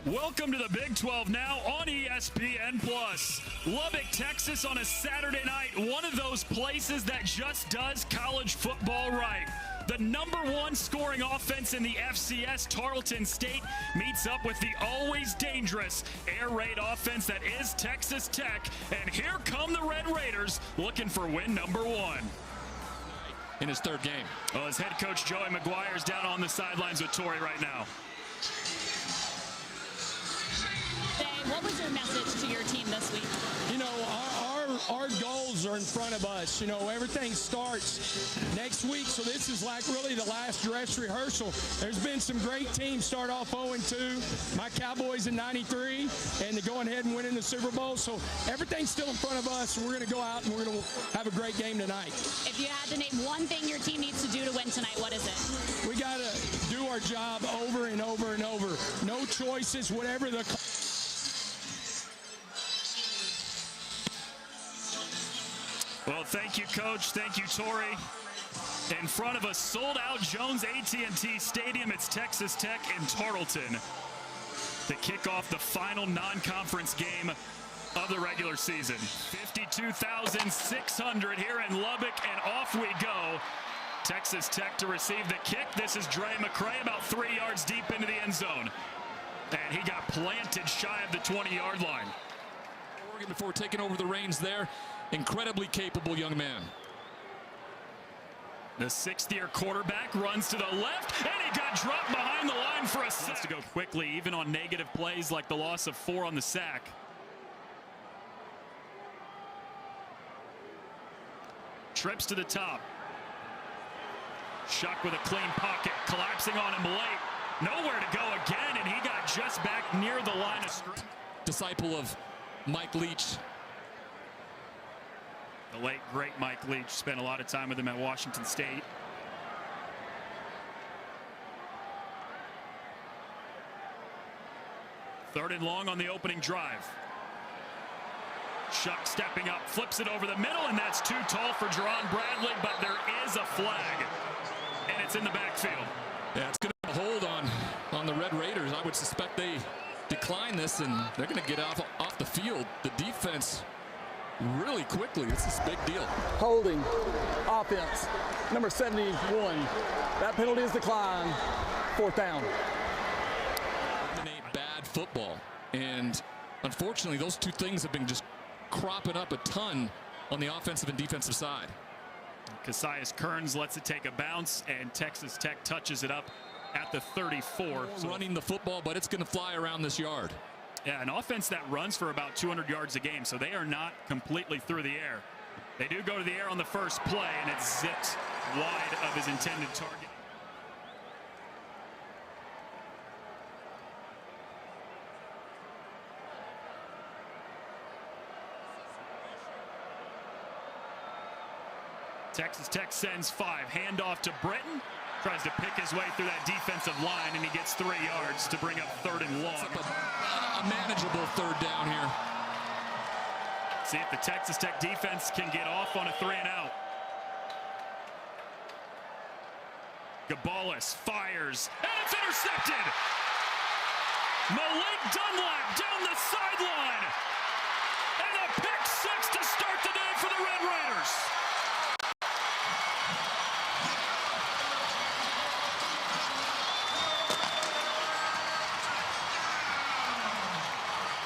Welcome to the Big 12 now on ESPN+. Lubbock, Texas on a Saturday night. One of those places that just does college football right. The #1 scoring offense in the FCS, Tarleton State, meets up with the always dangerous air raid offense that is Texas Tech. And here come the Red Raiders looking for win #1. In his third game. Well, his head coach Joey McGuire's down on the sidelines with Torrey right now. What was your message to your team this week? You know, our goals are in front of us. You know, everything starts next week, so this is like really the last dress rehearsal. There's been some great teams start off 0-2. My Cowboys in '93, and they're going ahead and winning the Super Bowl. So everything's still in front of us, and we're going to go out and we're going to have a great game tonight. If you had to name one thing your team needs to do to win tonight, what is it? We got to do our job over and over and over. No choices, whatever the... Well, thank you, Coach. Thank you, Torrey. In front of a sold-out Jones AT&T Stadium, it's Texas Tech in Tarleton to kick off the final non-conference game of the regular season. 52,600 here in Lubbock, and off we go. Texas Tech to receive the kick. This is Dre McCray about 3 yards deep into the end zone. And he got planted shy of the 20-yard line. Oregon before taking over the reins there. Incredibly capable young man. The sixth-year quarterback runs to the left, and he got dropped behind the line for a sack. Wants to go quickly, even on negative plays like the loss of 4 on the sack. Trips to the top. Shuck with a clean pocket, collapsing on him late. Nowhere to go again, and he got just back near the line of scrimmage. Disciple of Mike Leach. The late, great Mike Leach spent a lot of time with him at Washington State. Third and long on the opening drive. Shuck stepping up, flips it over the middle, and that's too tall for Jerron Bradley, but there is a flag, and it's in the backfield. Yeah, it's going to hold on the Red Raiders. I would suspect they decline this, and they're going to get off the field. The defense really quickly. This is a big deal. Holding offense, number 71. That penalty is declined. 4th down. Bad football, and unfortunately, those two things have been just cropping up a ton on the offensive and defensive side. Cassius Kearns lets it take a bounce, and Texas Tech touches it up at the 34. Running the football, but it's going to fly around this yard. Yeah, an offense that runs for about 200 yards a game, so they are not completely through the air. They do go to the air on the first play, and it zips wide of his intended target. Texas Tech sends 5. Handoff to Britton. Tries to pick his way through that defensive line, and he gets 3 yards to bring up 3rd and long. A manageable 3rd down here. See if the Texas Tech defense can get off on a 3-and-out. Gabalis fires, and it's intercepted. Malik Dunlap down the sideline. And a pick 6 to start the day for the Red Raiders.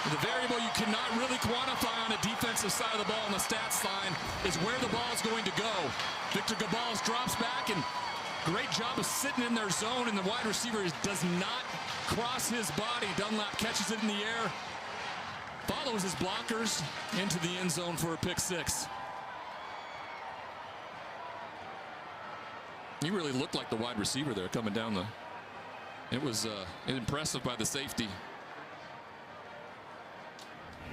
The variable you cannot really quantify on a defensive side of the ball on the stats line is where the ball is going to go. Victor Gabalis drops back, and great job of sitting in their zone, and the wide receiver does not cross his body. Dunlap catches it in the air, follows his blockers into the end zone for a pick 6. He really looked like the wide receiver there coming down the... It was impressive by the safety.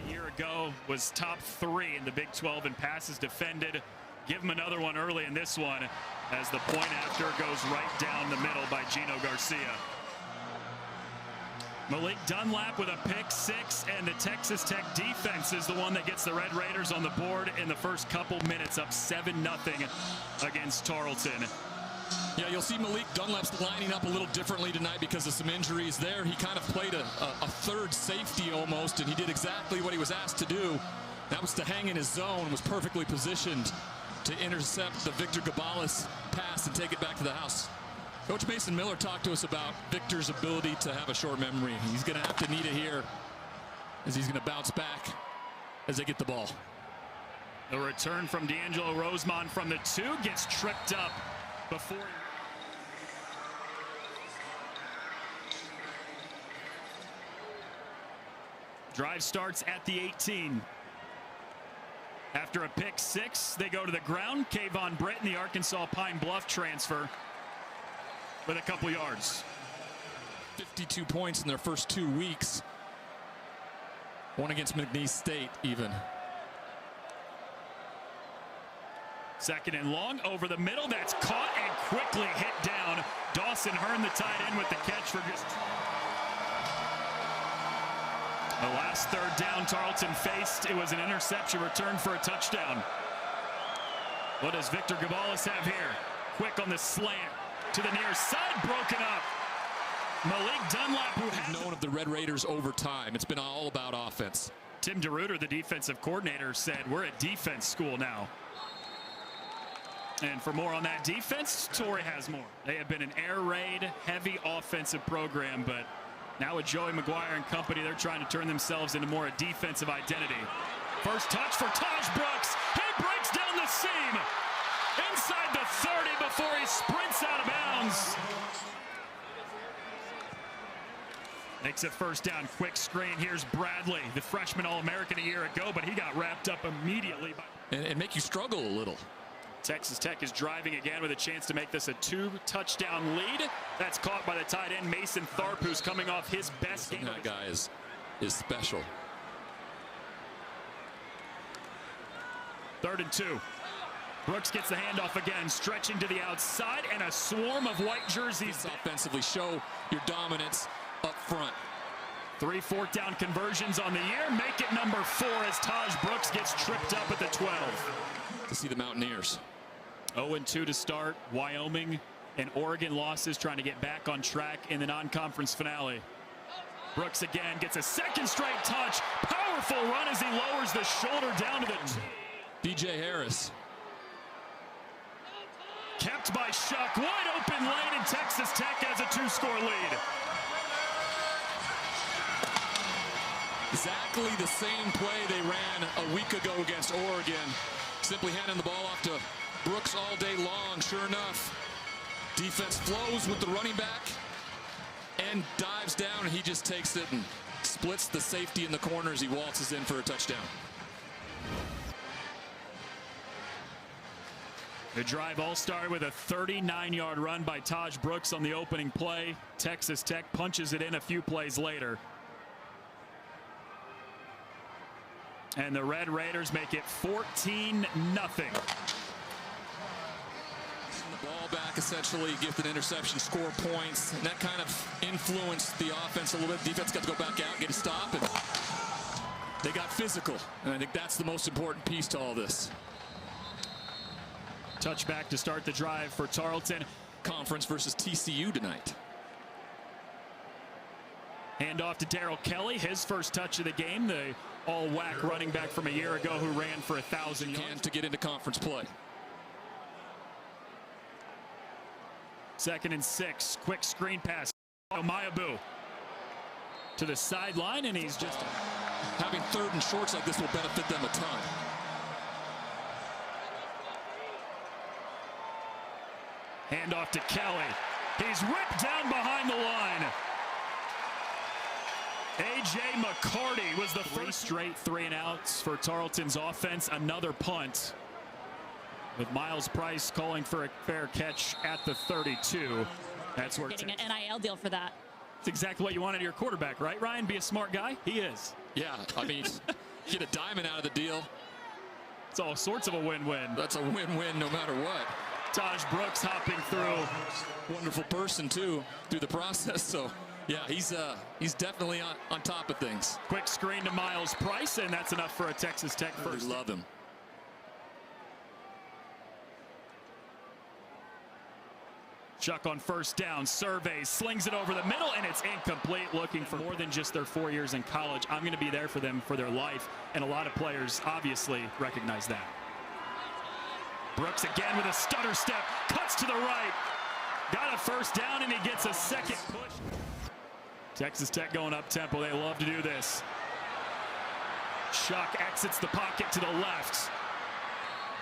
A year ago was top 3 in the Big 12 in passes defended. Give him another one early in this one as the point after goes right down the middle by Gino Garcia. Malik Dunlap with a pick 6, and the Texas Tech defense is the one that gets the Red Raiders on the board in the first couple minutes, up 7-0 against Tarleton. Yeah, you'll see Malik Dunlap's lining up a little differently tonight because of some injuries there. He kind of played a third safety almost, and he did exactly what he was asked to do. That was to hang in his zone, was perfectly positioned to intercept the Victor Gabales pass and take it back to the house. Coach Mason Miller talked to us about Victor's ability to have a short memory. He's going to have to need it here as he's going to bounce back as they get the ball. The return from D'Angelo Rosemond from the 2 gets tripped up before. Drive starts at the 18. After a pick 6, they go to the ground. Kayvon Britton, the Arkansas Pine Bluff transfer, with a couple yards. 52 points in their first 2 weeks. One against McNeese State even. Second and long over the middle. That's caught and quickly hit down. Dawson Hearn, the tight end, with the catch for just the last third down Tarleton faced. It was an interception return for a touchdown. What does Victor Gabales have here? Quick on the slant to the near side, broken up. Malik Dunlap, who has known of the Red Raiders over time. It's been all about offense. Tim DeRuiter, the defensive coordinator, said we're a defense school now. And for more on that defense, Torrey has more. They have been an air raid heavy offensive program, but now with Joey McGuire and company, they're trying to turn themselves into more a defensive identity. First touch for Taj Brooks. He breaks down the seam inside the 30 before he sprints out of bounds. Makes it first down. Quick screen. Here's Bradley, the freshman All-American a year ago, but he got wrapped up immediately. And make you struggle a little. Texas Tech is driving again with a chance to make this a 2-touchdown lead. That's caught by the tight end Mason Tharp, who's coming off his best game. That guy is special. 3rd and 2. Brooks gets the handoff again, stretching to the outside, and a swarm of white jerseys. Offensively, show your dominance up front. 3 4th-down conversions on the year. Make it number 4 as Taj Brooks gets tripped up at the 12. To see the Mountaineers. 0-2 to start. Wyoming and Oregon losses, trying to get back on track in the non-conference finale. Brooks again gets a second straight touch. Powerful run as he lowers the shoulder down to the DJ Harris. Kept by Shuck. Wide open lane, and Texas Tech has a 2-score lead. Exactly the same play they ran a week ago against Oregon. Simply handing the ball off to Brooks all day long. Sure enough, defense flows with the running back and dives down, and he just takes it and splits the safety in the corners. He waltzes in for a touchdown. The drive all started with a 39-yard run by Taj Brooks on the opening play. Texas Tech punches it in a few plays later. And the Red Raiders make it 14-0. The ball back, essentially, gift an interception, score points, and that kind of influenced the offense a little bit. Defense got to go back out, get a stop, and they got physical. And I think that's the most important piece to all this. Touchback to start the drive for Tarleton. Conference versus TCU tonight. Handoff to Darrell Kelly, his first touch of the game, the all-WAC running back from a year ago who ran for 1,000 yards. To get into conference play. 2nd and 6, quick screen pass. Mayabu to the sideline, and he's just having 3rd and shorts like this will benefit them a ton. Handoff to Kelly. He's ripped down behind the line. A.J. McCarty was the first straight 3-and-outs for Tarleton's offense. Another punt with Miles Price calling for a fair catch at the 32. That's where getting an NIL deal for that. It's exactly what you wanted your quarterback, right, Ryan? Be a smart guy? He is. Yeah, I mean, get a diamond out of the deal. It's all sorts of a win-win. That's a win-win no matter what. Taj Brooks hopping through. Wonderful person, too, through the process. So, yeah, he's definitely on top of things. Quick screen to Miles Price, and that's enough for a Texas Tech first. We love him. Shuck on first down, surveys, slings it over the middle, and it's incomplete. Looking for more than just their 4 years in college. I'm going to be there for them for their life, and a lot of players obviously recognize that. Brooks again with a stutter step, cuts to the right. Got a first down, and he gets a second push. Texas Tech going up tempo. They love to do this. Shuck exits the pocket to the left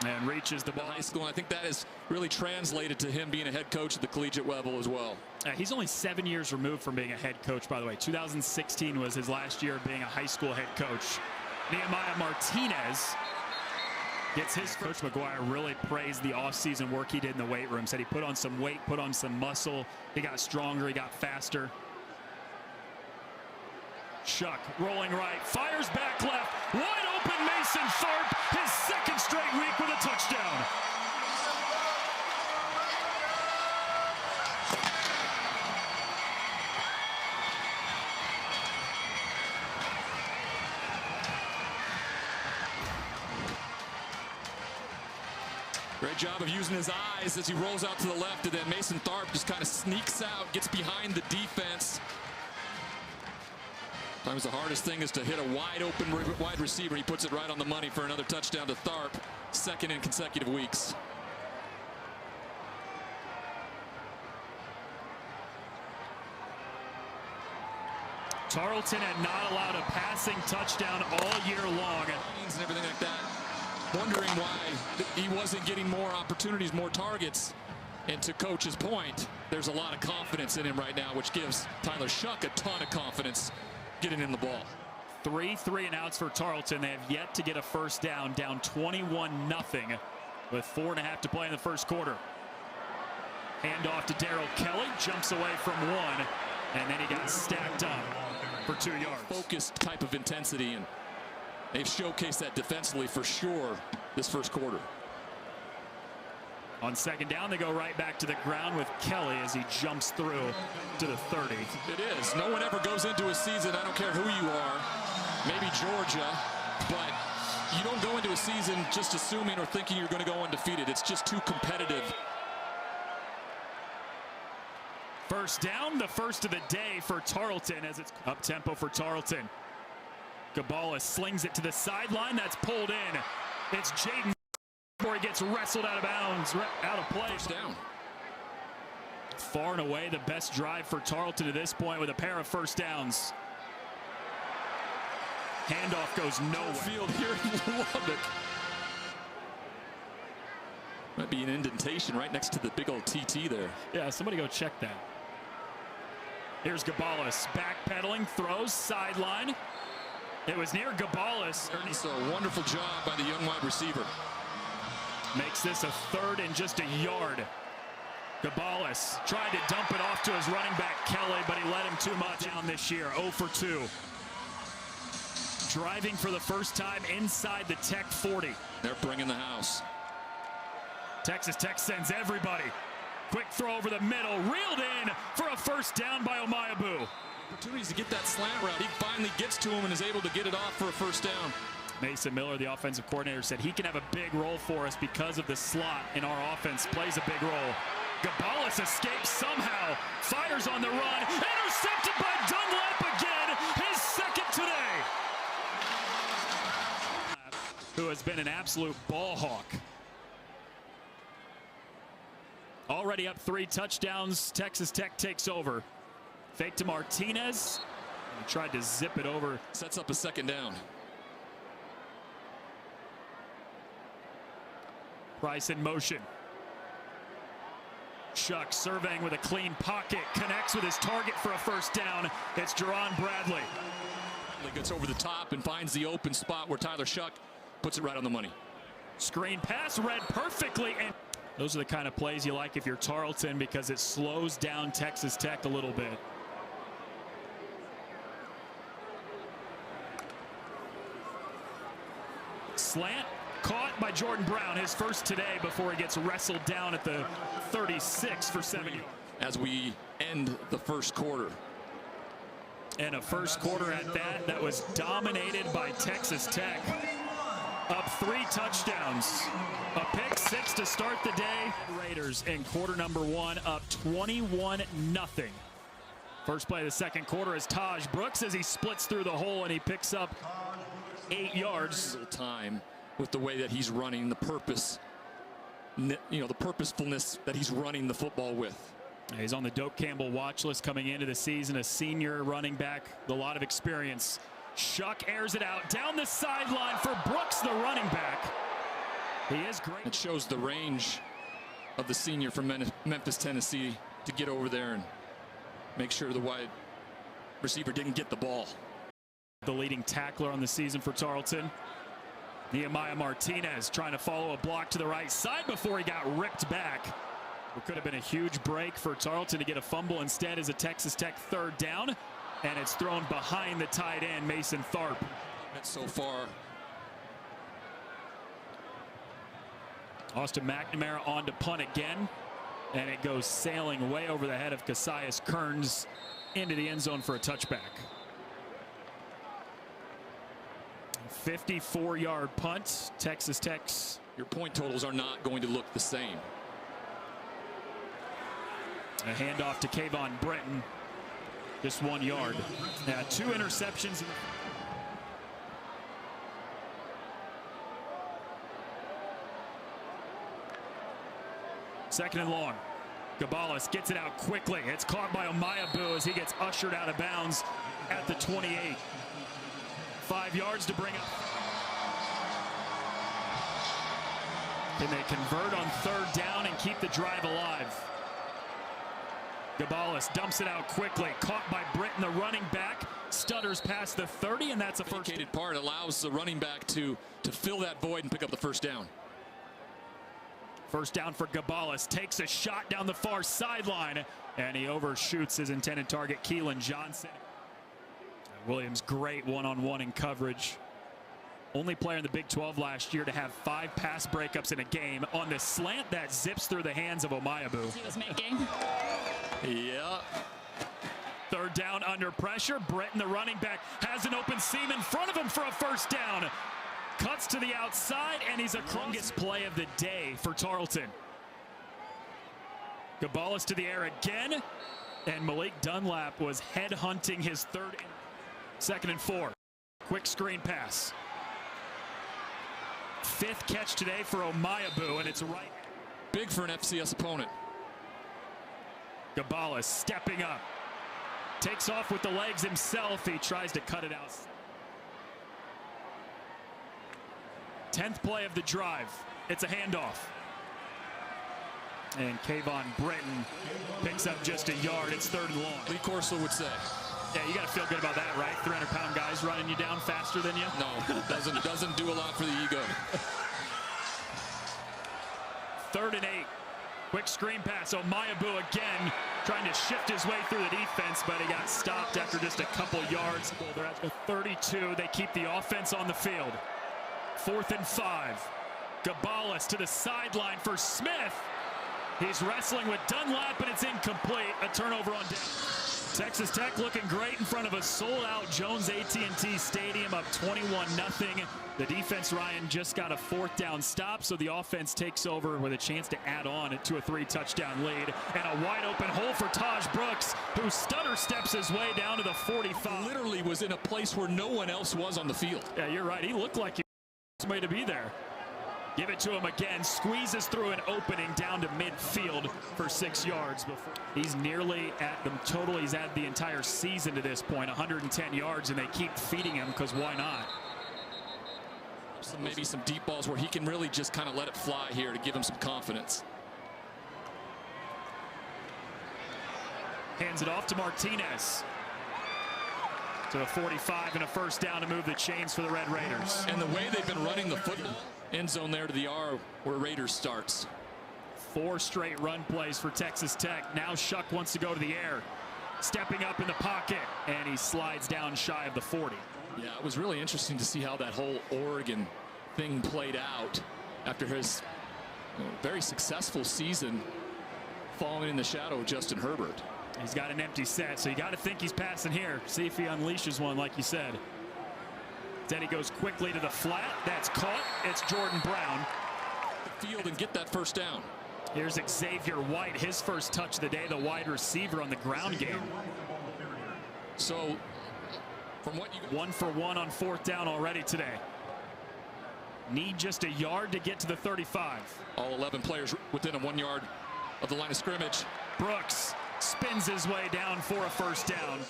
and reaches the ball. High school, I think that is really translated to him being a head coach at the collegiate level as well. He's only 7 years removed from being a head coach, by the way. 2016 was his last year being a high school head coach. Nehemiah Martinez gets his Coach McGuire really praised the offseason work he did in the weight room. Said he put on some weight, put on some muscle. He got stronger, he got faster. Shuck rolling right, fires back left, wide open Mason Tharp, his second straight week with a touchdown. Great job of using his eyes as he rolls out to the left, and then Mason Tharp just kind of sneaks out, gets behind the defense. Sometimes the hardest thing is to hit a wide open wide receiver. He puts it right on the money for another touchdown to Tharp, second in consecutive weeks. Tarleton had not allowed a passing touchdown all year long. And everything like that. Wondering why he wasn't getting more opportunities, more targets. And to Coach's point, there's a lot of confidence in him right now, which gives Tyler Shuck a ton of confidence getting in the ball. 3 3-and-outs for Tarleton. They have yet to get a first down, down 21-0 with 4.5 to play in the first quarter. Hand off to Darrell Kelly, jumps away from one, and then he got stacked up for 2 yards. Focused type of intensity, and they've showcased that defensively for sure this first quarter. On second down, they go right back to the ground with Kelly as he jumps through to the 30. It is. No one ever goes into a season, I don't care who you are, maybe Georgia, but you don't go into a season just assuming or thinking you're going to go undefeated. It's just too competitive. First down, the first of the day for Tarleton as it's up tempo for Tarleton. Gabala slings it to the sideline. That's pulled in. It's Jaden before he gets wrestled out of bounds, out of play. First down. Far and away the best drive for Tarleton to this point with a pair of first downs. Handoff goes nowhere. Field here in Lubbock. Might be an indentation right next to the big old TT there. Yeah, somebody go check that. Here's Gabalis backpedaling, throws sideline. It was near Gabalis. So a wonderful job by the young wide receiver. Makes this a third and just a yard. Gabalis tried to dump it off to his running back Kelly, but he let him too much down this year. 0 for 2. Driving for the first time inside the Tech 40. They're bringing the house. Texas Tech sends everybody. Quick throw over the middle, reeled in for a first down by Omayabu. Opportunities to get that slant route. He finally gets to him and is able to get it off for a first down. Mason Miller, the offensive coordinator, said he can have a big role for us because of the slot in our offense. Plays a big role. Gabalis escapes somehow, fires on the run, intercepted by Dunlap again, his second today. Who has been an absolute ball hawk. Already up 3 touchdowns. Texas Tech takes over. Fake to Martinez. He tried to zip it over. Sets up a second down. Price in motion. Shuck surveying with a clean pocket. Connects with his target for a first down. It's Jerron Bradley. He gets over the top and finds the open spot where Tyler Shuck puts it right on the money. Screen pass read perfectly. And those are the kind of plays you like if you're Tarleton because it slows down Texas Tech a little bit. Slant caught by Jordan Brown, his first today before he gets wrestled down at the 36 for 7 yards. As we end the first quarter. And a first quarter at that was dominated by Texas Tech. up 3 touchdowns. A pick 6 to start the day. Raiders in quarter number 1 up 21-0. First play of the second quarter is Taj Brooks as he splits through the hole and he picks up 8 yards. Time with the way that he's running, the purpose, the purposefulness that he's running the football with. He's on the Doak Campbell watch list coming into the season, a senior running back, a lot of experience. Shuck airs it out down the sideline for Brooks, the running back. He is great. It shows the range of the senior from Memphis, Tennessee to get over there and make sure the wide receiver didn't get the ball. The leading tackler on the season for Tarleton. Nehemiah Martinez trying to follow a block to the right side before he got ripped back. It could have been a huge break for Tarleton to get a fumble. Instead is a Texas Tech 3rd down, and it's thrown behind the tight end, Mason Tharp. So far. Austin McNamara on to punt again, and it goes sailing way over the head of Cassius Kearns into the end zone for a touchback. 54-yard punt. Texas Tech's. Your point totals are not going to look the same. A handoff to Kayvon Britton. Just 1 yard. 2 interceptions. Second and long. Gabalis gets it out quickly. It's caught by Omayabu as he gets ushered out of bounds at the 28. 5 yards to bring up. Can they convert on 3rd down and keep the drive alive? Gabalis dumps it out quickly. Caught by Britton, the running back. Stutters past the 30, and that's a first. Vacated part allows the running back to fill that void and pick up the first down. First down for Gabalis. Takes a shot down the far sideline, and he overshoots his intended target, Keelan Johnson. Williams, great one-on-one in coverage. Only player in the Big 12 last year to have 5 pass breakups in a game on the slant that zips through the hands of Omayabu. He was making. Yeah. 3rd down under pressure. Britton, the running back, has an open seam in front of him for a first down. Cuts to the outside, and he's a longest play of the day for Tarleton. Gabalis to the air again, and Malik Dunlap was head-hunting his 3rd. 2nd and 4. Quick screen pass. 5th catch today for Omayabu, and it's right. Big for an FCS opponent. Gabalis stepping up. Takes off with the legs himself. He tries to cut it out. 10th play of the drive. It's a handoff. And Kayvon Britton picks up just a yard. It's 3rd and long. Lee Corso would say. Yeah, you got to feel good about that, right? 300-pound guys running you down faster than you. No, doesn't do a lot for the ego. 3rd and 8. Quick screen pass. Omayabu again trying to shift his way through the defense, but he got stopped after just a couple yards. They're at the 32. They keep the offense on the field. 4th and 5. Gabalis to the sideline for Smith. He's wrestling with Dunlap, and it's incomplete. A turnover on down. Texas Tech looking great in front of a sold-out Jones AT&T Stadium, up 21-0. The defense, Ryan, just got a 4th down stop, so the offense takes over with a chance to add on to a 3-touchdown lead. And a wide-open hole for Taj Brooks, who stutter steps his way down to the 45. Literally was in a place where no one else was on the field. Yeah, you're right. He looked like he was somebody to be there. Give it to him again. Squeezes through an opening down to midfield for 6 yards. Before he's nearly at the total he's had the entire season to this point, 110 yards, and they keep feeding him because why not? Maybe some deep balls where he can really just kind of let it fly here to give him some confidence. Hands it off to Martinez. To the 45 and a first down to move the chains for the Red Raiders. And the way they've been running the football, end zone there to the R where Raiders starts. 4 straight run plays for Texas Tech. Now Shuck wants to go to the air. Stepping up in the pocket, and he slides down shy of the 40. Yeah, it was really interesting to see how that whole Oregon thing played out after his very successful season falling in the shadow of Justin Herbert. He's got an empty set, so you got to think he's passing here. See if he unleashes one, like you said. Then he goes quickly to the flat. That's caught. It's Jordan Brown. Field and get that first down. Here's Xavier White, his first touch of the day, the wide receiver on the ground game. So, from what you 1 for 1 on 4th down already today. Need just a yard to get to the 35. All 11 players within a 1 yard of the line of scrimmage. Brooks spins his way down for a first down.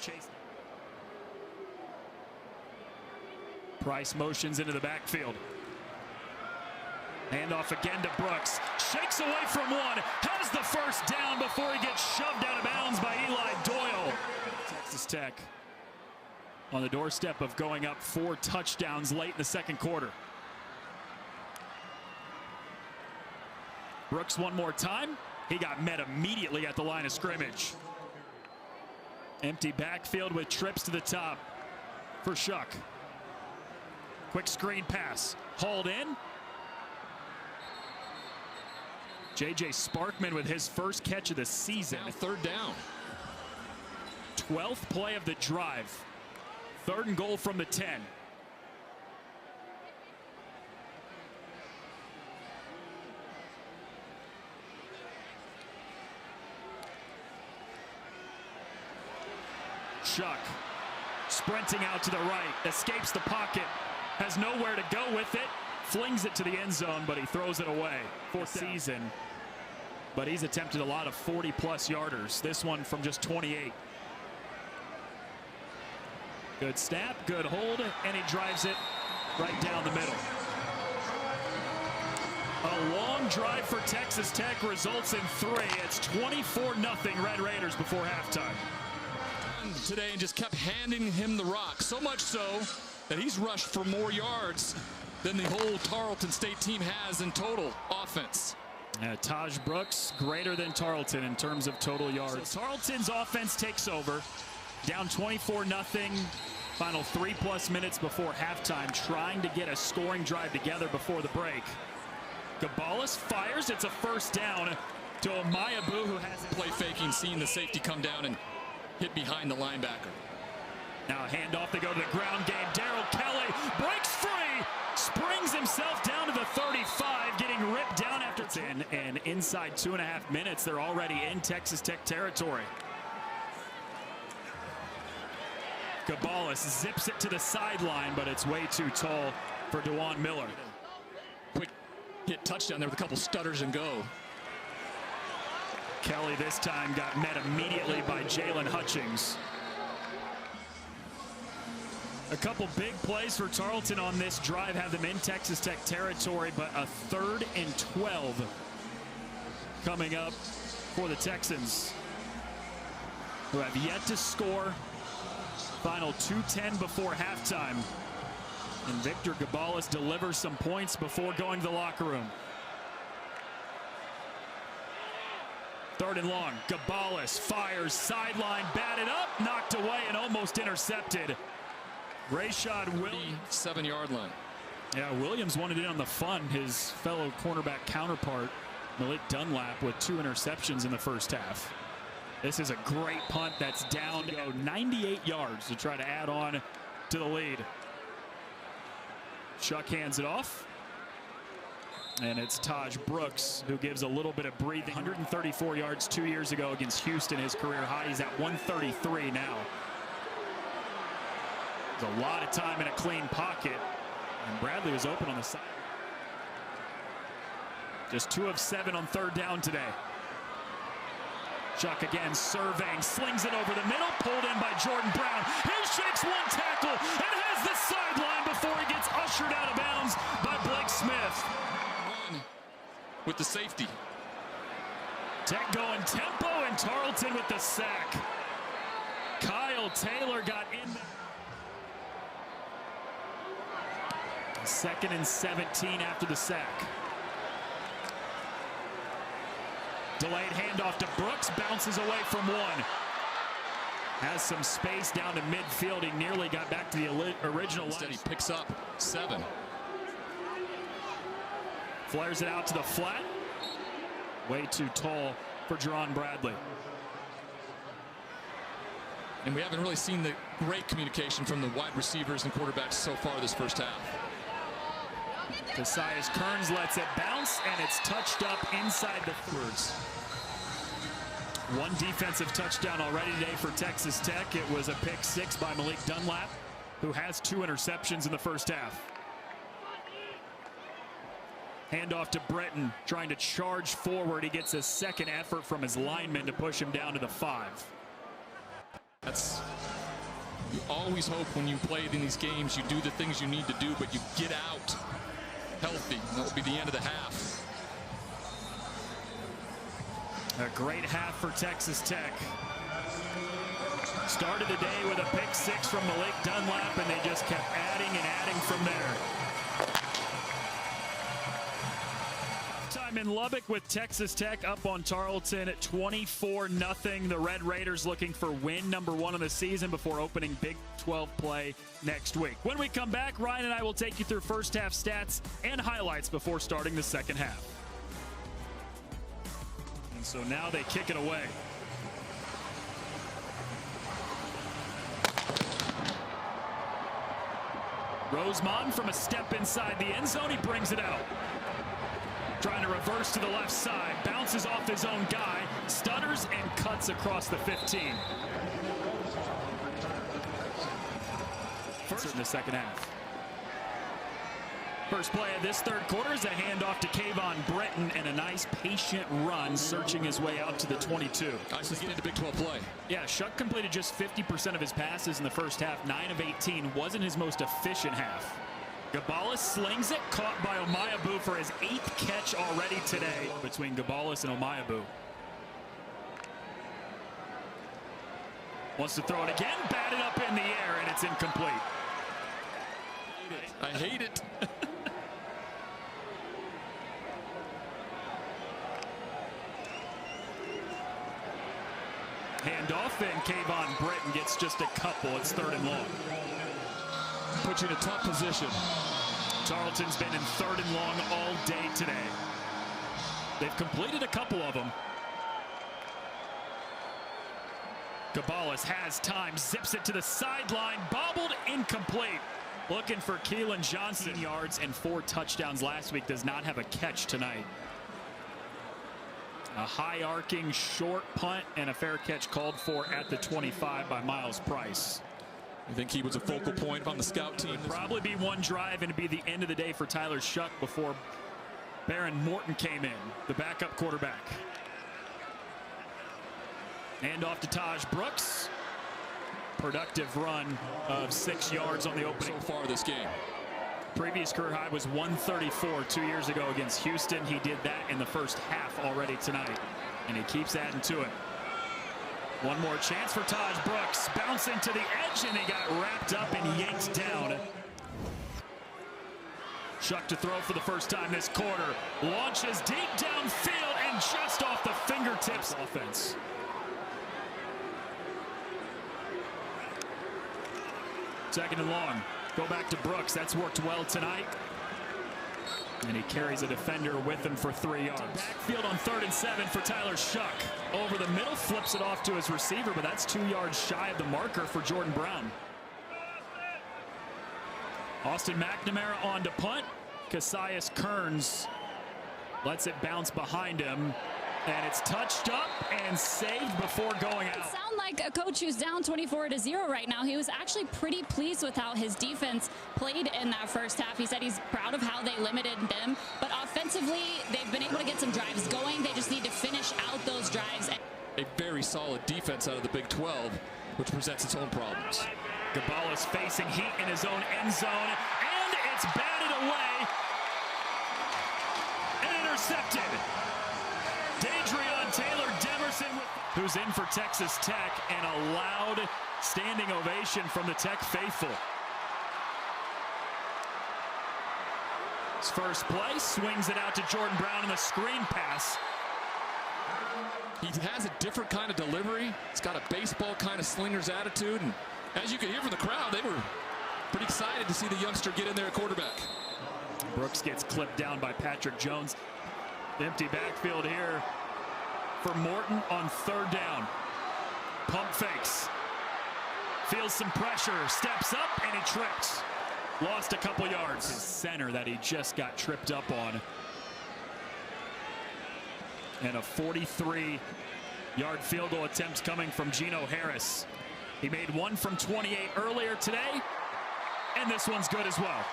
Price motions into the backfield. Handoff again to Brooks. Shakes away from one. Has the first down before he gets shoved out of bounds by Eli Doyle. Texas Tech on the doorstep of going up 4 touchdowns late in the second quarter. Brooks one more time. He got met immediately at the line of scrimmage. Empty backfield with trips to the top for Shuck. Quick screen pass. Hauled in. J.J. Sparkman with his first catch of the season. Now 3rd down. 12th play of the drive. 3rd and goal from the 10. Shuck sprinting out to the right, escapes the pocket, has nowhere to go with it, flings it to the end zone, but he throws it away. 4th season, but he's attempted a lot of 40-plus yarders. This one from just 28. Good snap, good hold, and he drives it right down the middle. A long drive for Texas Tech results in 3. It's 24-0 Red Raiders before halftime. Today and just kept handing him the rock, so much so that he's rushed for more yards than the whole Tarleton State team has in total offense. Taj Brooks greater than Tarleton in terms of total yards. So Tarleton's offense takes over, down 24-0. Final 3+ minutes before halftime, trying to get a scoring drive together before the break. Gabalis fires. It's a first down to Amayabu, who has play faking, seeing the safety come down and hit behind the linebacker. Now a handoff, they go to the ground game. Darrell Kelly breaks free, springs himself down to the 35, getting ripped down after it's in. And inside 2.5 minutes, they're already in Texas Tech territory. Gabalis zips it to the sideline, but it's way too tall for DeJuan Miller. Quick hit touchdown there with a couple stutters and go. Kelly this time got met immediately by Jalen Hutchings. A couple big plays for Tarleton on this drive have them in Texas Tech territory, but a 3rd and 12 coming up for the Texans, who have yet to score. Final 2:10 before halftime. And Victor Gabalis delivers some points before going to the locker room. 3rd and long. Gabalis fires, sideline, batted up, knocked away, and almost intercepted. Rashad Williams. 7-yard line. Yeah, Williams wanted in on the fun. His fellow cornerback counterpart, Malik Dunlap, with 2 interceptions in the first half. This is a great punt that's down to go 98 yards to try to add on to the lead. Shuck hands it off. And it's Taj Brooks who gives a little bit of breathing. 134 yards 2 years ago against Houston, his career high. He's at 133 now. There's a lot of time in a clean pocket. And Bradley was open on the side. Just 2 of 7 on 3rd down today. Chuck again surveying, slings it over the middle, pulled in by Jordan Brown. He shakes one tackle and has the sideline before he gets ushered out of bounds by Blake Smith. With the safety. Tech going tempo, and Tarleton with the sack. Kyle Taylor got in there. 2nd and 17 after the sack. Delayed handoff to Brooks, bounces away from one. Has some space down to midfield. He nearly got back to the original line. Instead, he picks up 7. Flares it out to the flat. Way too tall for Jerron Bradley. And we haven't really seen the great communication from the wide receivers and quarterbacks so far this first half. Cassius Kearns lets it bounce, and it's touched up inside the thirds. One defensive touchdown already today for Texas Tech. It was a pick 6 by Malik Dunlap, who has 2 interceptions in the first half. Handoff to Britton, trying to charge forward. He gets a second effort from his lineman to push him down to the 5. You always hope when you play in these games, you do the things you need to do, but you get out healthy. That will be the end of the half. A great half for Texas Tech. Started the day with a pick 6 from Malik Dunlap, and they just kept adding and adding from there. Time in Lubbock with Texas Tech up on Tarleton at 24-0. The Red Raiders looking for win number 1 of the season before opening Big 12 play next week. When we come back, Ryan and I will take you through first half stats and highlights before starting the second half. And so now they kick it away. Rosemond from a step inside the end zone, he brings it out. Trying to reverse to the left side, bounces off his own guy, stutters and cuts across the 15. First in the second half. First play of this third quarter is a handoff to Kayvon Britton and a nice patient run, searching his way out to the 22. Nice to get into Big 12 play. Yeah, Shuck completed just 50% of his passes in the first half, 9 of 18. Wasn't his most efficient half. Gabalis slings it, caught by Omayabu for his 8th catch already today between Gabalis and Omayabu. Wants to throw it again, batted up in the air, and it's incomplete. I hate it. Handoff, and Kayvon Britton gets just a couple. It's 3rd and long. Puts you in a tough position. Tarleton's been in 3rd and long all day today. They've completed a couple of them. Gabalis has time, zips it to the sideline, bobbled, incomplete. Looking for Keelan Johnson. Yards and 4 touchdowns last week, does not have a catch tonight. A high arcing short punt and a fair catch called for at the 25 by Miles Price. I think he was a focal point on the scout team. Probably be one drive and it'd be the end of the day for Tyler Shuck before Baron Morton came in, the backup quarterback. Hand off to Taj Brooks. Productive run of 6 yards on the opening. So far this game. Previous career high was 134 2 years ago against Houston. He did that in the first half already tonight, and he keeps adding to it. One more chance for Taj Brooks, bouncing to the edge, and he got wrapped up and yanked down. Shuck to throw for the first time this quarter. Launches deep downfield and just off the fingertips. Offense. Second and long. Go back to Brooks. That's worked well tonight. And he carries a defender with him for 3 yards. Backfield on 3rd and 7 for Tyler Shuck. Over the middle, flips it off to his receiver, but that's 2 yards shy of the marker for Jordan Brown. Austin McNamara on to punt. Cassius Kearns lets it bounce behind him. And it's touched up and saved before going out. Sound like a coach who's down 24-0 right now. He was actually pretty pleased with how his defense played in that first half. He said he's proud of how they limited them, but offensively they've been able to get some drives going. They just need to finish out those drives. A very solid defense out of the Big 12, which presents its own problems. Gabalis facing heat in his own end zone, and it's batted away and intercepted. Dadrion Taylor Demerson, who's in for Texas Tech, and a loud standing ovation from the Tech faithful. His first play, swings it out to Jordan Brown in the screen pass. He has a different kind of delivery. He's got a baseball kind of slinger's attitude. And as you can hear from the crowd, they were pretty excited to see the youngster get in there at quarterback. Brooks gets clipped down by Patrick Jones. Empty backfield here for Morton on 3rd down. Pump fakes. feels some pressure, steps up, and he tripped. Lost a couple yards. His center that he just got tripped up on. And a 43-yard field goal attempt coming from Geno Harris. He made one from 28 earlier today, and this one's good as well.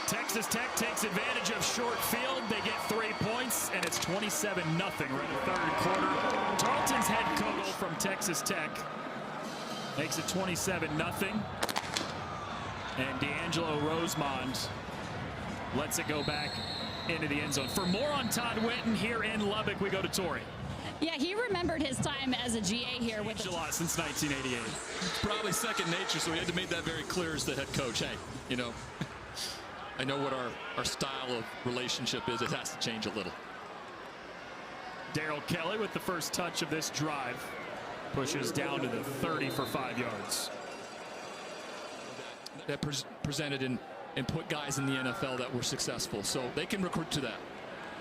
Texas Tech takes advantage of short field. They get 3 points, and it's 27-0 right in the third quarter. Tarleton's head coach from Texas Tech makes it 27-0. And D'Angelo Rosemond lets it go back into the end zone. For more on Todd Winton here in Lubbock, we go to Torrey. Yeah, he remembered his time as a GA here with a lot since 1988. It's probably second nature, so he had to make that very clear as the head coach. Hey, you know, I know what our style of relationship is. It has to change a little. Darrell Kelly with the first touch of this drive. Pushes down to the 30 for 5 yards. That presented and put guys in the NFL that were successful, so they can recruit to that.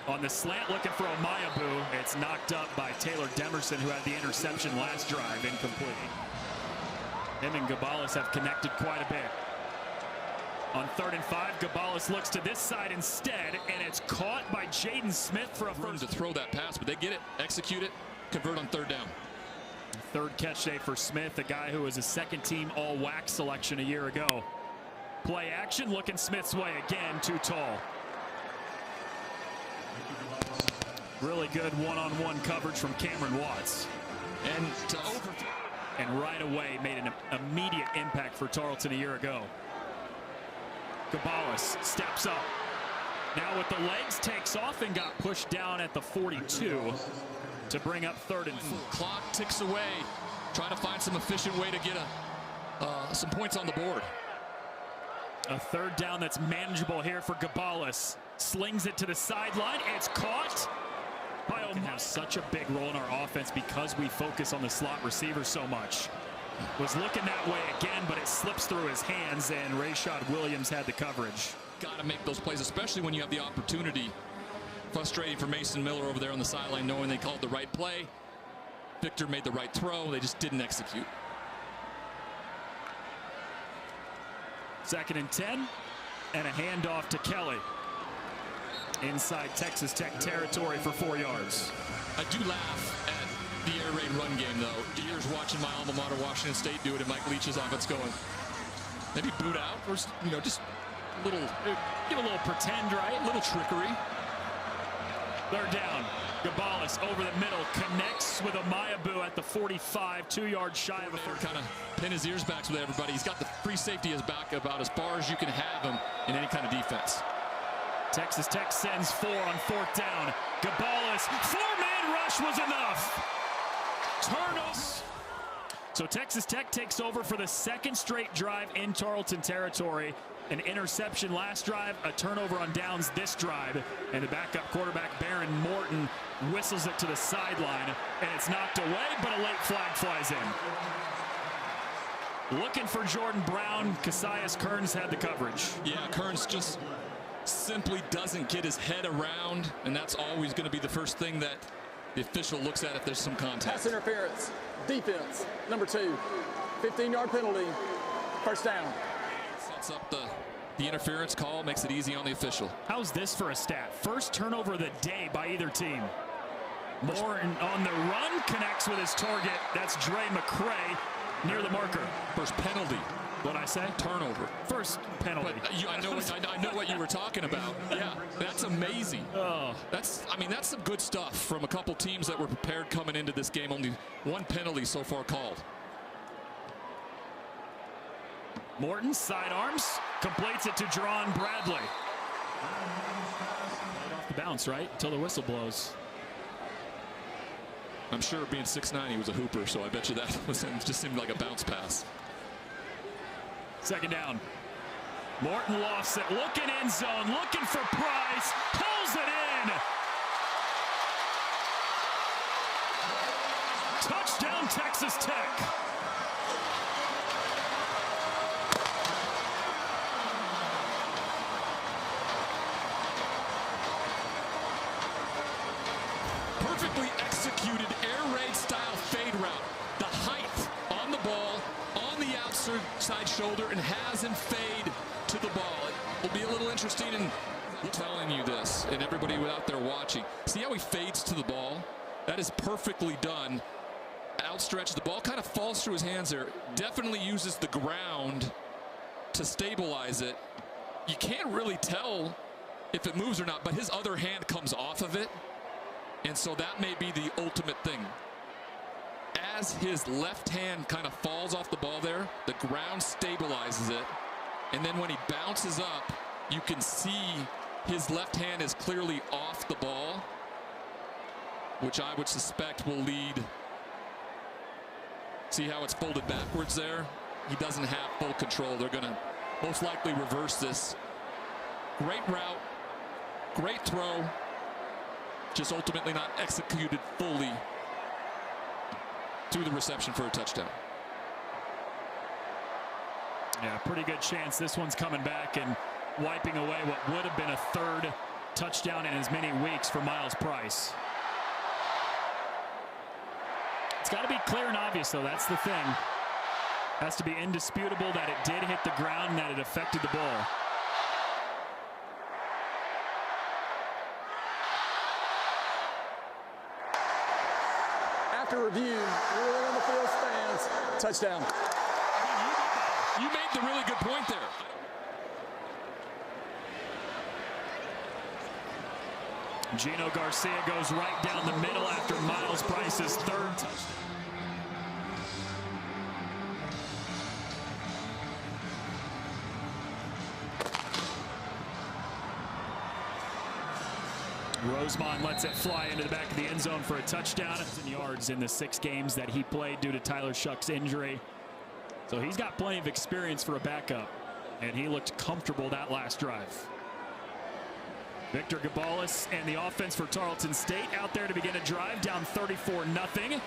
On the slant, looking for Omayabu. It's knocked up by Taylor Demerson, who had the interception last drive, incomplete. Him and Gabales have connected quite a bit. On 3rd and 5, Gabales looks to this side instead, and it's caught by Jaden Smith for a first. To throw that pass, but they get it, execute it, convert on 3rd down. Third catch day for Smith, a guy who was a second-team all-WAC selection a year ago. Play action, looking Smith's way again, too tall. Really good one-on-one coverage from Cameron Watts. And right away made an immediate impact for Tarleton a year ago. Gabales steps up. Now with the legs, takes off and got pushed down at the 42 to bring up 3rd and 4. Clock ticks away, trying to find some efficient way to get some points on the board. A 3rd down that's manageable here for Gabales. Slings it to the sideline. It's caught by Omayabu. Can have such a big role in our offense because we focus on the slot receiver so much. Was looking that way again, but it slips through his hands, and Rashad Williams had the coverage. Got to make those plays, especially when you have the opportunity. Frustrating for Mason Miller over there on the sideline, knowing they called the right play. Victor made the right throw. They just didn't execute. 2nd and 10, and a handoff to Kelly. Inside Texas Tech territory for 4 yards. I do laugh at the air raid run game, though. Years watching my alma mater, Washington State, do it, and Mike Leach's offense going. Maybe boot out, or just a little, give a little pretend, right? A little trickery. They're down. Gabales over the middle, connects with Omayabu at the 45, 2 yards shy of a first. Kind of pin his ears back with everybody. He's got the free safety as back about as far as you can have him in any kind of defense. Texas Tech sends 4 on 4th down. Gabales, 4-man rush was enough. Turnovers. So Texas Tech takes over for the 2nd straight drive in Tarleton territory. An interception last drive, a turnover on downs this drive, and the backup quarterback Baron Morton whistles it to the sideline, and it's knocked away, but a late flag flies in. Looking for Jordan Brown. Cassius Kearns had the coverage. Yeah, Kearns just simply doesn't get his head around, and that's always going to be the first thing that the official looks at if there's some contact. Pass interference, defense, number 2, 15-yard penalty, first down. Sets up the interference call, makes it easy on the official. How's this for a stat? First turnover of the day by either team. Morton on the run, connects with his target. That's Dre McCray near the marker. First penalty. What'd I say? Turnover. First penalty. But I know what you were talking about. Yeah, that's amazing. Oh. That's some good stuff from a couple teams that were prepared coming into this game. Only 1 penalty so far called. Morton sidearms, completes it to Jerron Bradley. Right off the bounce, right? Until the whistle blows. I'm sure being 6'9", he was a hooper, so I bet you that just seemed like a bounce pass. 2nd down. Morton lofts it, looking end zone, looking for Price, pulls it in. Touchdown, Texas Tech. Perfectly executed air raid style fade route. The height outside shoulder and has him fade to the ball. It will be a little interesting, and I'm telling you this, and everybody out there watching. See how he fades to the ball? That is perfectly done. Outstretched, the ball kind of falls through his hands there. Definitely uses the ground to stabilize it. You can't really tell if it moves or not, but his other hand comes off of it, and so that may be the ultimate thing. As his left hand kind of falls off the ball there, the ground stabilizes it, and then when he bounces up, you can see his left hand is clearly off the ball, which I would suspect will lead. See how it's folded backwards there? He doesn't have full control. They're going to most likely reverse this. Great route, great throw, just ultimately not executed fully through the reception for a touchdown. Yeah, pretty good chance this one's coming back and wiping away what would have been a third touchdown in as many weeks for Miles Price. It's got to be clear and obvious, though. That's the thing. Has to be indisputable that it did hit the ground and that it affected the ball. After review, ruling on the field stands. Touchdown. You made the really good point there. Gino Garcia goes right down the middle after Miles Price's third touchdown. Rosemont lets it fly into the back of the end zone for a touchdown. Yards in the 6 games that he played due to Tyler Shuck's injury. So he's got plenty of experience for a backup, and he looked comfortable that last drive. Victor Gabalis and the offense for Tarleton State out there to begin a drive, down 34-0.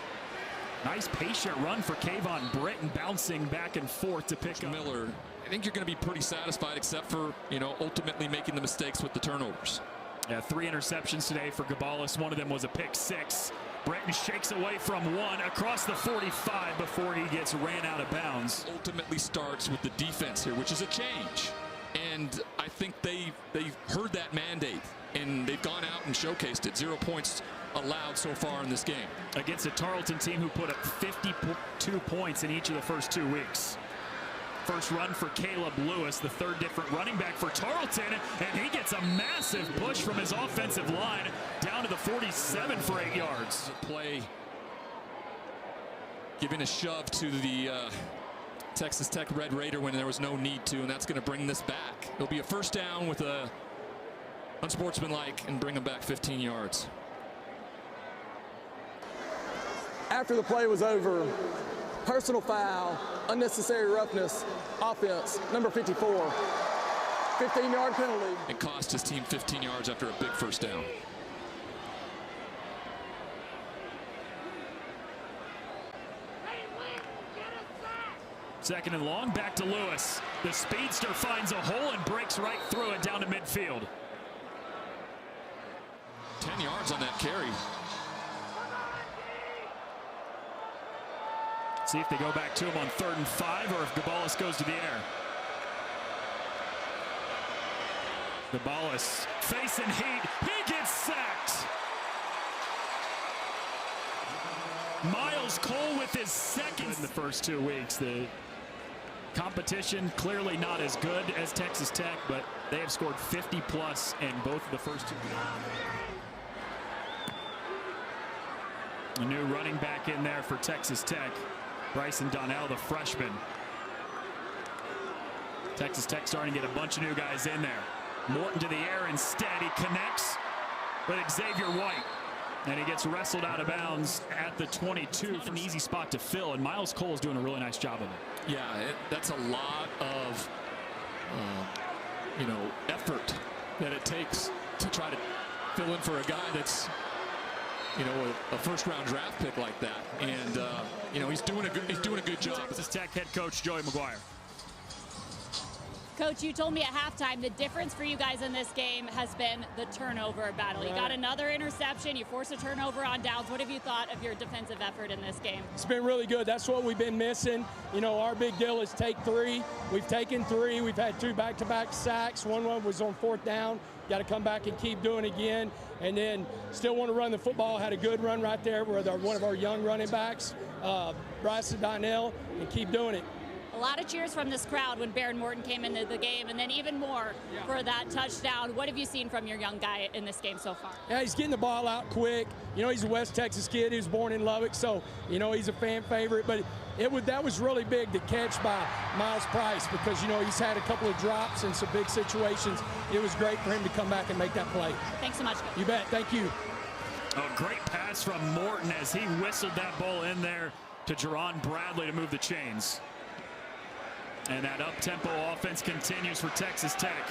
Nice patient run for Kayvon Britton, bouncing back and forth to pick up Miller. I think you're going to be pretty satisfied, except for, ultimately making the mistakes with the turnovers. Yeah, 3 interceptions today for Gabalis. One of them was a pick 6. Britton shakes away from one across the 45 before he gets ran out of bounds. Ultimately starts with the defense here, which is a change. And I think they've heard that mandate, and they've gone out and showcased it. 0 points allowed so far in this game. Against a Tarleton team who put up 52 points in each of the first 2 weeks. First run for Caleb Lewis, the 3rd different running back for Tarleton, and he gets a massive push from his offensive line down to the 47 for 8 yards. Play giving a shove to the Texas Tech Red Raider when there was no need to, and that's going to bring this back. It'll be a first down with a unsportsmanlike and bring them back 15 yards. After the play was over, personal foul, unnecessary roughness, offense, number 54. 15-yard penalty. It cost his team 15 yards after a big first down. Second and long, back to Lewis. The speedster finds a hole and breaks right through it down to midfield. 10 yards on that carry. See if they go back to him on 3rd and 5 or if Gabalis goes to the air. Gabalis facing heat. He gets sacked. Miles Cole with his second in the first 2 weeks. The competition clearly not as good as Texas Tech, but they have scored 50+ in both of the first 2 games. A new running back in there for Texas Tech. Bryson Donnell, the freshman. Texas Tech starting to get a bunch of new guys in there. Morton to the air instead. He connects with Xavier White. And he gets wrestled out of bounds at the 22. An easy spot to fill, and Miles Cole is doing a really nice job of it. Yeah, that's a lot of, effort that it takes to try to fill in for a guy that's, a first-round draft pick like that. And, he's doing a good job. Texas Tech head coach Joey McGuire. Coach, you told me at halftime the difference for you guys in this game has been the turnover battle. You got another interception. You forced a turnover on downs. What have you thought of your defensive effort in this game? It's been really good. That's what we've been missing. You know, our big deal is take 3. We've taken 3. We've had 2 back-to-back sacks. One was on 4th down. Got to come back and keep doing it again. And then still want to run the football. Had a good run right there with one of our young running backs, Bryson Donnell, and keep doing it. A lot of cheers from this crowd when Baron Morton came into the game, and then even more for that touchdown. What have you seen from your young guy in this game so far? Yeah, he's getting the ball out quick. You know, he's a West Texas kid. He was born in Lubbock, so, you know, he's a fan favorite. But that was really big, the catch by Miles Price, because, you know, he's had a couple of drops in some big situations. It was great for him to come back and make that play. Thanks so much, Coach. You bet. Thank you. A great pass from Morton as he whistled that ball in there to Jerron Bradley to move the chains. And that up-tempo offense continues for Texas Tech.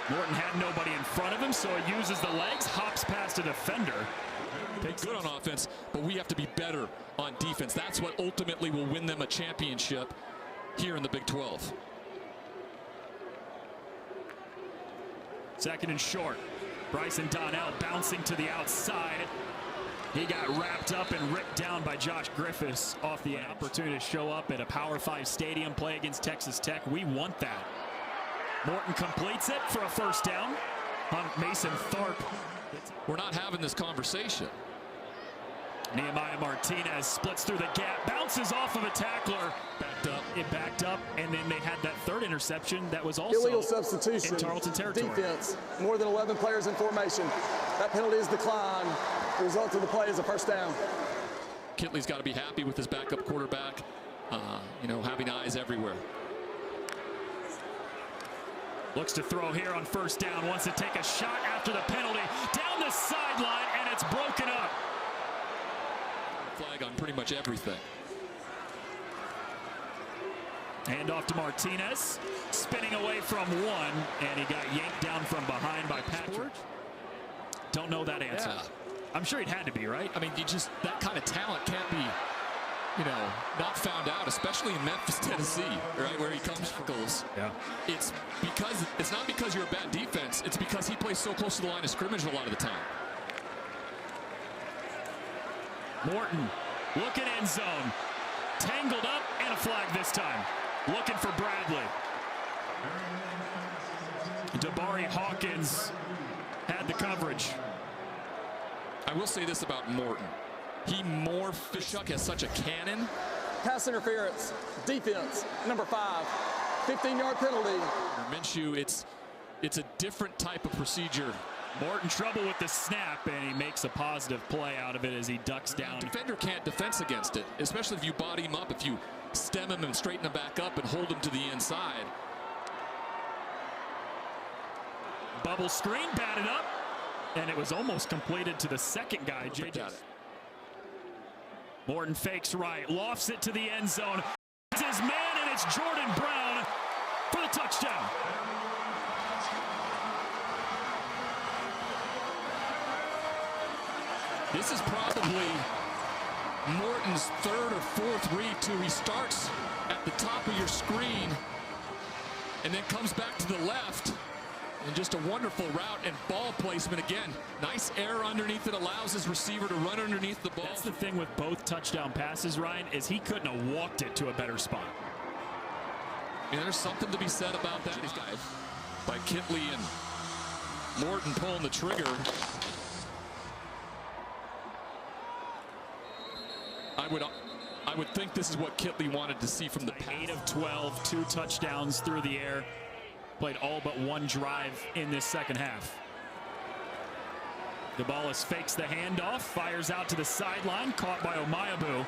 Morton had nobody in front of him, so he uses the legs, hops past a defender. Good on offense, but we have to be better on defense. That's what ultimately will win them a championship here in the Big 12. Second and short. Bryson Donnell bouncing to the outside. He got wrapped up and ripped down by Josh Griffiths off the opportunity to show up at a Power 5 stadium, play against Texas Tech. We want that. Morton completes it for a first down on Mason Tharp. We're not having this conversation. Nehemiah Martinez splits through the gap, bounces off of a tackler. Backed up. It backed up, and then they had that third interception that was also illegal substitution in Tarleton territory. Defense, more than 11 players in formation. That penalty is declined. The result of the play is a first down. Kitley's got to be happy with his backup quarterback, you know, having eyes everywhere. Looks to throw here on first down, wants to take a shot after the penalty, down the sideline, and it's broken up. Flag on pretty much everything. Hand off to Martinez, spinning away from one, and he got yanked down from behind by Patrick. Don't know that answer. Yeah. I'm sure he'd had to be, right? I mean, that kind of talent can't be, you know, not found out, especially in Memphis, Tennessee, right, where he comes from. Yeah. It's not because you're a bad defense. It's because he plays so close to the line of scrimmage a lot of the time. Morton looking end zone, tangled up, and a flag this time. Looking for Bradley. Dabari Hawkins had the coverage. I will say this about Morton. Fishuk has such a cannon. Pass interference, defense, number 5, 15-yard penalty. Minshew, it's a different type of procedure. Morton trouble with the snap, and he makes a positive play out of it as he ducks down. Defender can't defense against it, especially if you body him up, if you stem him and straighten him back up and hold him to the inside. Bubble screen batted up, and it was almost completed to the second guy, JJ. Morton fakes right, lofts it to the end zone. It's his man, and it's Jordan Brown for the touchdown. This is probably Morton's third or fourth read too. He starts at the top of your screen and then comes back to the left. And just a wonderful route and ball placement again. Nice air underneath that allows his receiver to run underneath the ball. That's the thing with both touchdown passes, Ryan, is he couldn't have walked it to a better spot. I mean, there's something to be said about that. By Kitley and Morton pulling the trigger. I would think this is what Kitley wanted to see from the pass. 8 of 12, 2 touchdowns through the air. Played all but one drive in this second half. DeBallis fakes the handoff, fires out to the sideline, caught by Omayabu.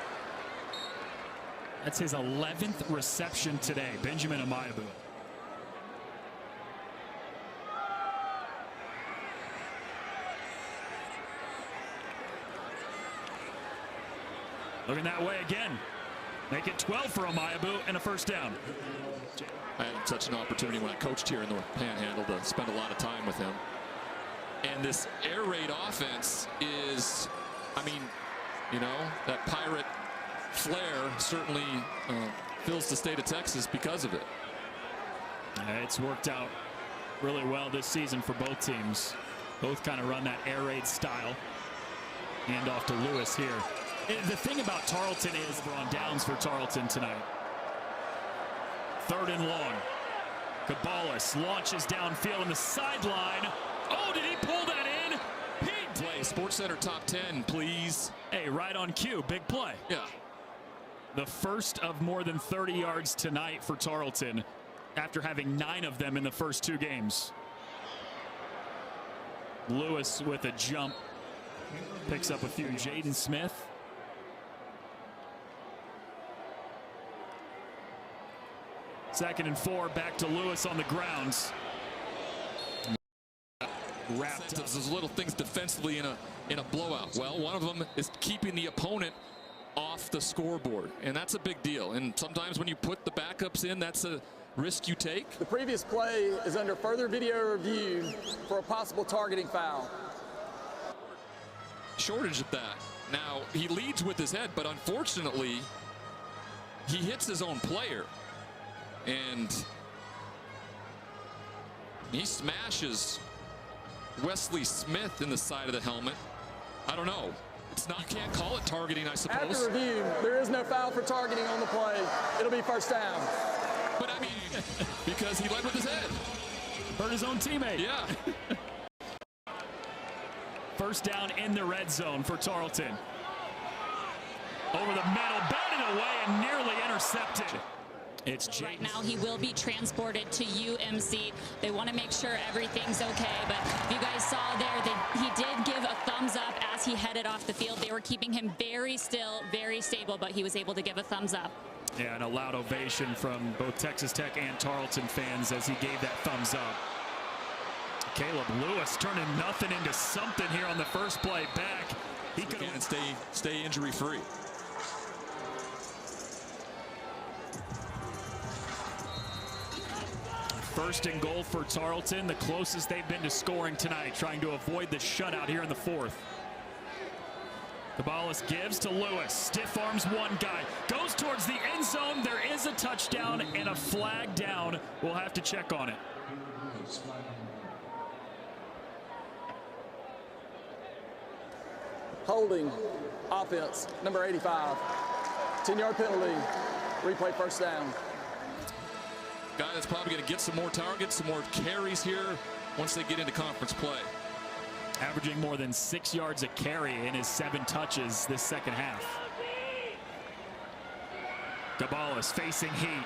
That's his 11th reception today, Benjamin Omayabu. Looking that way again. Make it 12 for Omayabu and a first down. I had such an opportunity when I coached here in the Panhandle to spend a lot of time with him. And this air raid offense is, I mean, you know, that pirate flair certainly fills the state of Texas because of it. It's worked out really well this season for both teams. Both kind of run that air raid style. Hand off to Lewis here. The thing about Tarleton is we're on downs for Tarleton tonight. 3rd and long. Cabales launches downfield on the sideline. Oh, did he pull that in? He Play SportsCenter top 10, please. Hey, right on cue. Big play. Yeah. The first of more than 30 yards tonight for Tarleton after having 9 of them in the first 2 games. Lewis with a jump. Picks up a few. Jaden Smith. Second and 4, back to Lewis on the grounds. Wrapped up. Those little things defensively in a blowout. Well, one of them is keeping the opponent off the scoreboard, and that's a big deal. And sometimes when you put the backups in, that's a risk you take. The previous play is under further video review for a possible targeting foul. Shortage of that. Now, he leads with his head, but unfortunately, he hits his own player. And he smashes Wesley Smith in the side of the helmet. I don't know. It's not, you can't call it targeting, I suppose. After review, there is no foul for targeting on the play. It'll be first down. But I mean, because he led with his head. Hurt his own teammate. Yeah. First down in the red zone for Tarleton. Over the middle, batted away and nearly intercepted. It's James. Right now he will be transported to UMC. They want to make sure everything's okay, but if you guys saw there, he did give a thumbs up as he headed off the field. They were keeping him very still, very stable, but he was able to give a thumbs up. Yeah, and a loud ovation from both Texas Tech and Tarleton fans as he gave that thumbs up. Caleb Lewis turning nothing into something here on the first play back. He could stay injury free. First and goal for Tarleton, the closest they've been to scoring tonight, trying to avoid the shutout here in the 4th. Cabales gives to Lewis, stiff arms one guy, goes towards the end zone. There is a touchdown and a flag down. We'll have to check on it. Holding, offense, number 85. 10-yard penalty, replay first down. Guy that's probably going to get some more targets, some more carries here once they get into conference play. Averaging more than 6 yards a carry in his 7 touches this second half. Cabales facing heat.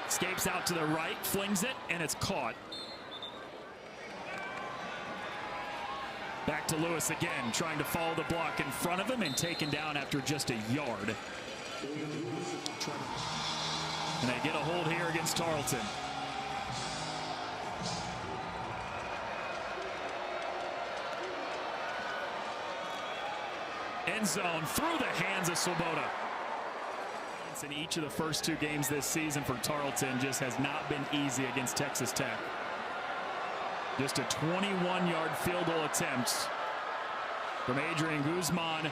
Escapes out to the right, flings it, and it's caught. Back to Lewis again, trying to follow the block in front of him and taken down after just a yard. And they get a hold here against Tarleton. End zone through the hands of Swoboda. In each of the first 2 games this season for Tarleton just has not been easy against Texas Tech. Just a 21-yard field goal attempt from Adrian Guzman,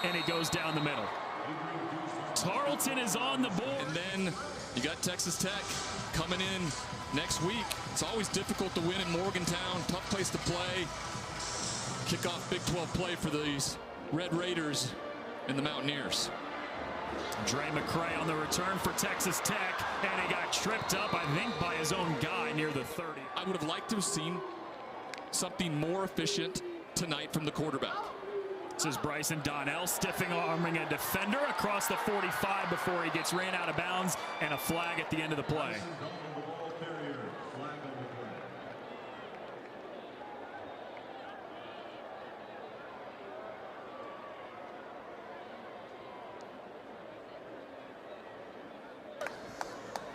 and he goes down the middle. Tarleton is on the board. And then you got Texas Tech coming in next week. It's always difficult to win in Morgantown. Tough place to play. Kickoff Big 12 play for these Red Raiders and the Mountaineers. Dre McCray on the return for Texas Tech, and he got tripped up, I think, by his own guy near the 30. I would have liked to have seen something more efficient tonight from the quarterback. This is Bryson Donnell stiffing arming a defender across the 45 before he gets ran out of bounds, and a flag at the end of the play.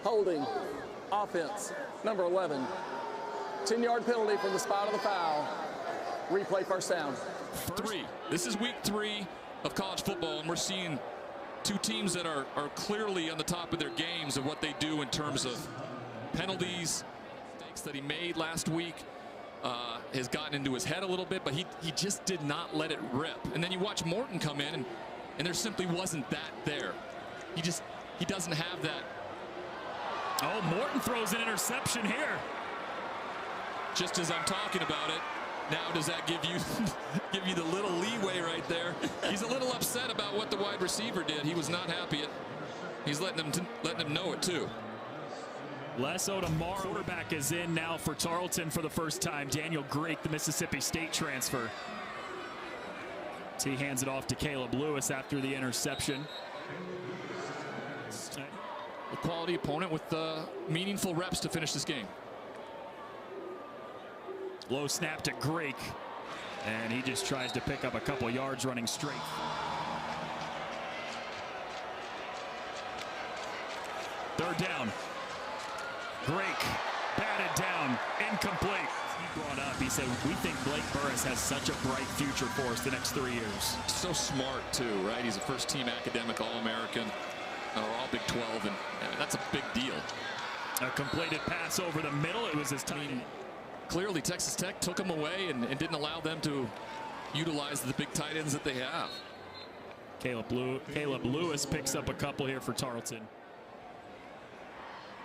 Holding, offense, number 11. 10-yard penalty from the spot of the foul. Replay first down. 3. This is week 3 of college football, and we're seeing 2 teams that are clearly on the top of their games of what they do in terms of penalties. Mistakes that he made last week has gotten into his head a little bit, but he just did not let it rip. And then you watch Morton come in, and there simply wasn't that there. He doesn't have that Oh, Morton throws an interception here. Just as I'm talking about it, now does that give you the little leeway right there? He's a little upset about what the wide receiver did. He was not happy. He's letting him know it too. Les Odomar, quarterback, is in now for Tarleton for the first time. Daniel Grake, the Mississippi State transfer. He hands it off to Caleb Lewis after the interception. A quality opponent with meaningful reps to finish this game. Low snap to Grake, and he just tries to pick up a couple yards running straight. Third down. Grake batted down, incomplete. He brought up, he said, we think Blake Burris has such a bright future for us the next 3 years. So smart too, right? He's a first-team academic All-American, all Big 12, and that's a big deal. A completed pass over the middle. It was his time. Clearly, Texas Tech took him away and didn't allow them to utilize the big tight ends that they have. Caleb Lewis picks up a couple here for Tarleton.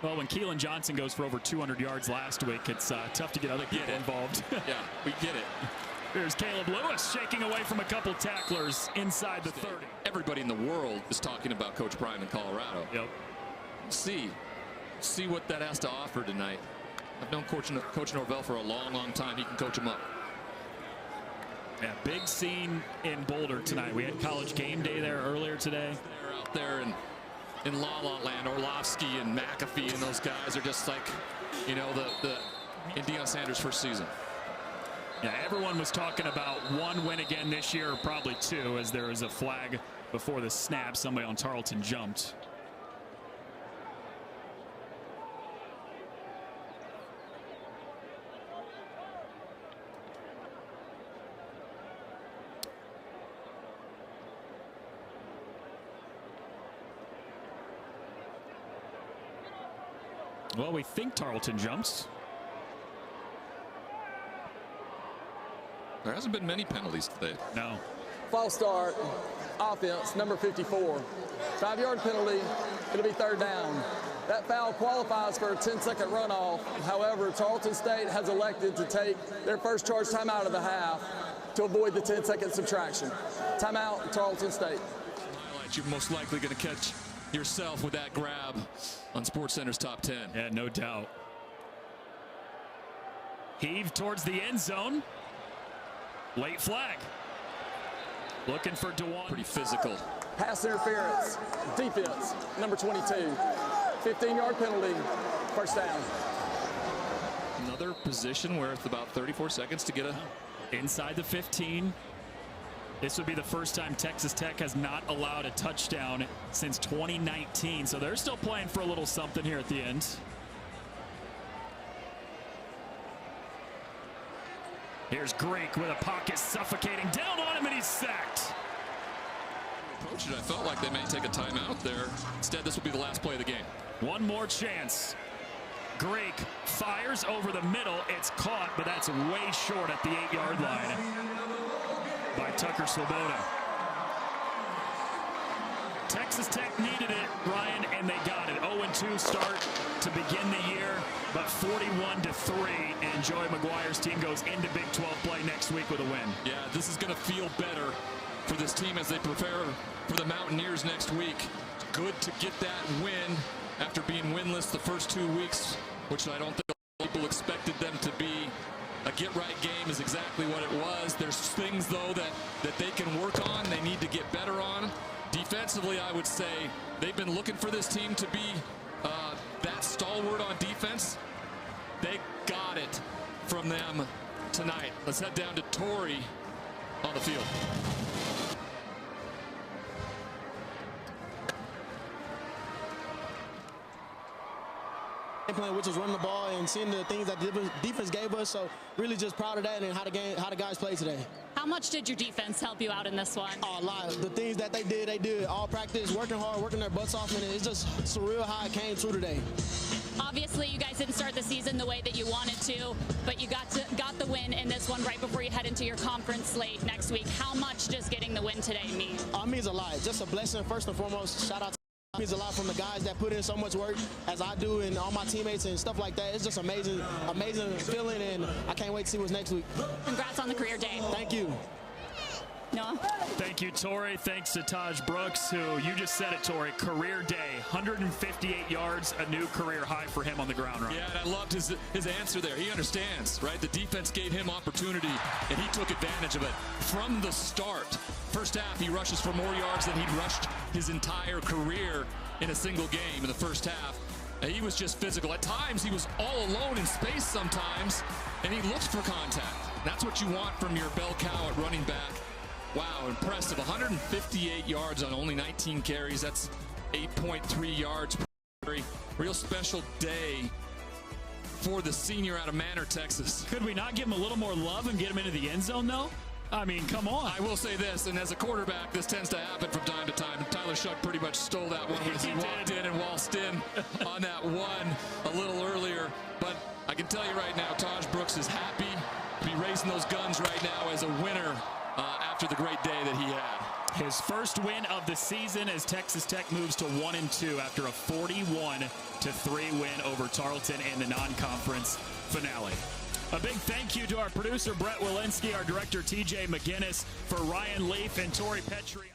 Well, when Keelan Johnson goes for over 200 yards last week, it's tough to get other people involved. Yeah, we get it. Here's Caleb Lewis shaking away from a couple tacklers inside the 30. Everybody in the world is talking about Coach Prime in Colorado. Yep. See what that has to offer tonight. I've known Coach Norvell for a long time. He can coach him up. Yeah, big scene in Boulder tonight. We had College Game Day there earlier today. They're out there in La La Land. Orlovsky and McAfee and those guys are just like, you know, in Deion Sanders' first season. Yeah, everyone was talking about one win again this year, or probably two, as there was a flag before the snap. Somebody on Tarleton jumped. Well, we think Tarleton jumps. There hasn't been many penalties today. No. False start, offense, number 54. 5-yard penalty, it'll be third down. That foul qualifies for a 10-second runoff. However, Tarleton State has elected to take their first charge timeout of the half to avoid the 10-second subtraction. Timeout, Tarleton State. Highlight you're most likely going to catch yourself with that grab on SportsCenter's Top 10. Yeah, no doubt. Heave towards the end zone. Late flag. Looking for Dewan. Pretty physical. Pass interference, defense, number 22. 15-yard penalty, first down. Another position where it's about 34 seconds to get inside the 15. This would be the first time Texas Tech has not allowed a touchdown since 2019. So they're still playing for a little something here at the end. Here's Grake with a pocket suffocating down on him, and he's sacked. Approach it, I felt like they may take a timeout there. Instead, this will be the last play of the game. One more chance. Grake fires over the middle. It's caught, but that's way short at the 8-yard line by Tucker Swoboda. Texas Tech needed it, Ryan, and they got it. 0-2 start to begin the year, but 41-3, and Joey McGuire's team goes into Big 12 play next week with a win. Yeah, this is going to feel better for this team as they prepare for the Mountaineers next week. Good to get that win after being winless the first 2 weeks, which I don't think people expected them to be. A get-right game is exactly what it was. There's things, though, that they can work on, they need to get better on. Defensively, I would say they've been looking for this team to be that stalwart on defense. They got it from them tonight. Let's head down to Torrey on the field. Plan, which was running the ball and seeing the things that the defense gave us. So really just proud of that and how the guys played today. How much did your defense help you out in this one? A lot. The things that they did all practice, working hard, working their butts off, and it's just surreal how it came through today. Obviously, you guys didn't start the season the way that you wanted to, but you got the win in this one right before you head into your conference slate next week. How much does getting the win today mean? It means a lot. Just a blessing, first and foremost. Shout out to Means a lot from the guys that put in so much work as I do and all my teammates and stuff like that. It's just amazing feeling, and I can't wait to see what's next week. Congrats on the career day. Thank you. Noah? Thank you, Tori. Thanks to Taj Brooks, who you just said it, Tori. Career day, 158 yards, a new career high for him on the ground run. Yeah, and I loved his answer there. He understands, right? The defense gave him opportunity, and he took advantage of it from the start. First half, he rushes for more yards than he'd rushed his entire career in a single game in the first half. And he was just physical. At times, he was all alone in space sometimes, and he looked for contact. That's what you want from your bell cow at running back. Wow, impressive. 158 yards on only 19 carries. That's 8.3 yards per carry. Real special day for the senior out of Manor, Texas. Could we not give him a little more love and get him into the end zone, though? I mean, come on. I will say this, and as a quarterback, this tends to happen from time to time. Tyler Shuck pretty much stole that one as he walked in and waltzed in on that one a little earlier. But I can tell you right now, Taj Brooks is happy to be raising those guns right now as a winner after the great day that he had. His first win of the season as Texas Tech moves to 1-2 after a 41-3 win over Tarleton in the non-conference finale. A big thank you to our producer, Brett Walensky, our director, TJ McGinnis, for Ryan Leaf and Tori Petrie.